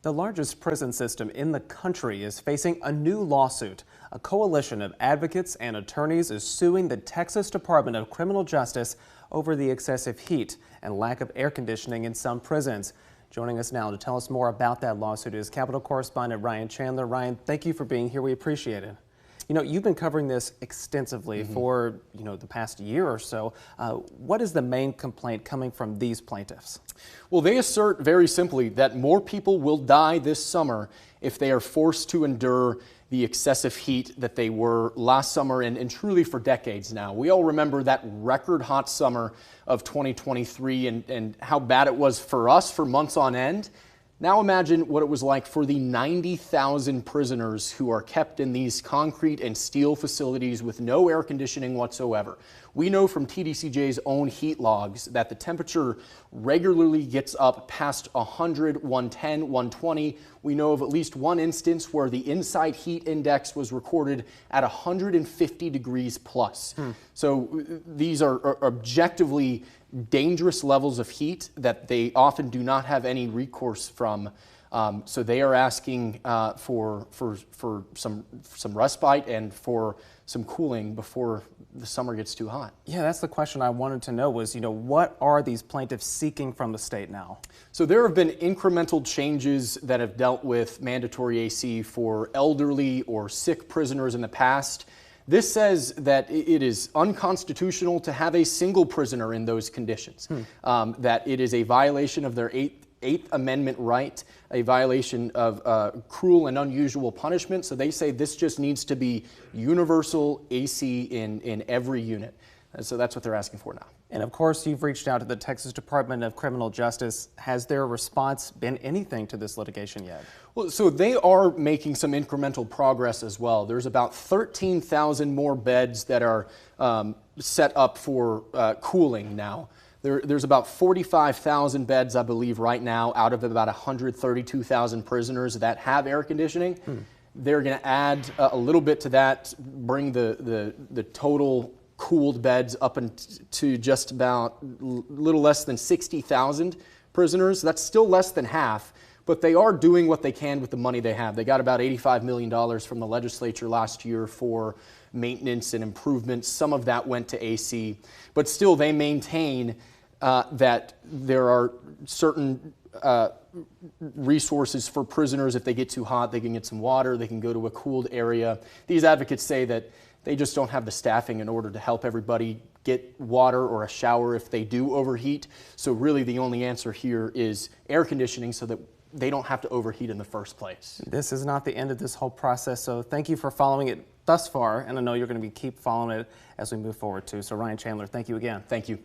The largest prison system in the country is facing a new lawsuit. A coalition of advocates and attorneys is suing the Texas Department of Criminal Justice over the excessive heat and lack of air conditioning in some prisons. Joining us now to tell us more about that lawsuit is Capitol correspondent Ryan Chandler. Ryan, thank you for being here. We appreciate it. You know, you've been covering this extensively for, the past year or so. What is the main complaint coming from these plaintiffs? Well, they assert very simply that more people will die this summer if they are forced to endure the excessive heat that they were last summer and truly for decades now. We all remember that record hot summer of 2023 and how bad it was for us for months on end. Now imagine what it was like for the 90,000 prisoners who are kept in these concrete and steel facilities with no air conditioning whatsoever. We know from TDCJ's own heat logs that the temperature regularly gets up past 100, 110, 120. We know of at least one instance where the inside heat index was recorded at 150 degrees plus. So these are objectively dangerous levels of heat that they often do not have any recourse from. So they are asking for some respite and for some cooling before the summer gets too hot. Yeah, that's the question I wanted to know was, what are these plaintiffs seeking from the state now? So there have been incremental changes that have dealt with mandatory AC for elderly or sick prisoners in the past. This says that it is unconstitutional to have a single prisoner in those conditions, that it is a violation of their Eighth Amendment right, a violation of cruel and unusual punishment. So they say this just needs to be universal AC in every unit. And so that's what they're asking for now. And of course, you've reached out to the Texas Department of Criminal Justice. Has their response been anything to this litigation yet? Well, so they are making some incremental progress as well. There's about 13,000 more beds that are set up for cooling now. There's about 45,000 beds, I believe, right now out of about 132,000 prisoners that have air conditioning. They're going to add a little bit to that, bring the total cooled beds up to just about a little less than 60,000 prisoners. That's still less than half, but they are doing what they can with the money they have. They got about $85 million from the legislature last year for maintenance and improvements. Some of that went to AC, but still they maintain that there are certain resources for prisoners. If they get too hot, they can get some water, they can go to a cooled area. These advocates say that they just don't have the staffing in order to help everybody get water or a shower if they do overheat. So really the only answer here is air conditioning so that they don't have to overheat in the first place. This is not the end of this whole process, so thank you for following it thus far, and I know you're going to keep following it as we move forward too. So Ryan Chandler, thank you again. Thank you.